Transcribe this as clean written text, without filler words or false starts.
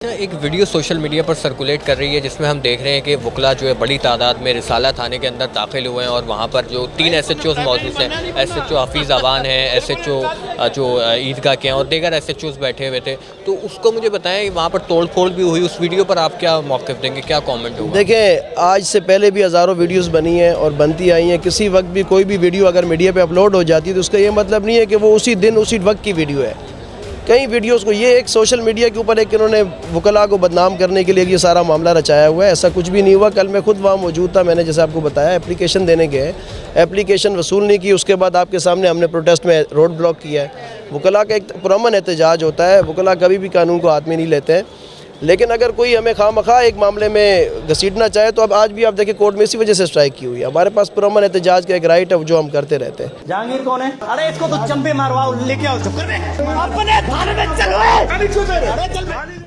एक video social media पर circulate कर रही है जिसमें हम देख रहे हैं कि वकला जो है बड़ी तादाद में रिसाला थाने के अंदर दाखिल हुए हैं और वहाँ पर जो 3 SHOs मौजूद हैं, SHO हफीज़ अवान है, SHO जो ईदगाह के हैं और दीगर SHOs बैठे हुए थे। तो उसको मुझे बताएं, वहाँ पर तोड़ फोड़ भी हुई, उस वीडियो पर आप क्या मौक़िफ़ देंगे, क्या कॉमेंट होगा? देखें, आज से पहले भी हज़ारों वीडियोज़ बनी हैं और बनती आई हैं। किसी वक्त भी कोई भी वीडियो अगर मीडिया पर अपलोड हो जाती है तो उसका ये मतलब नहीं है कि वो उसी दिन उसी वक्त की वीडियो है। कई वीडियोस को ये एक सोशल मीडिया के ऊपर एक इन्होंने वकला को बदनाम करने के लिए ये सारा मामला रचाया हुआ है। ऐसा कुछ भी नहीं हुआ। कल मैं खुद वहाँ मौजूद था, मैंने जैसे आपको बताया एप्लीकेशन देने गए, एप्लीकेशन वसूल नहीं की। उसके बाद आपके सामने हमने प्रोटेस्ट में रोड ब्लॉक किया है। वकला का एक पुरअमन एहतजाज होता है, वकला कभी भी कानून को हाथ में नहीं लेते हैं। लेकिन अगर कोई हमें खामखा एक मामले में घसीटना चाहे तो अब आज भी आप देखिए कोर्ट में इसी वजह से स्ट्राइक की हुई है। हमारे पास पुरअमन एहतजाज का एक राइट है जो हम करते रहते हैं। जहांगीर कौन है? अरे इसको तो चंपे मारवाओ, लेके आओ, चुप कर दे। अपने थाने में चलो।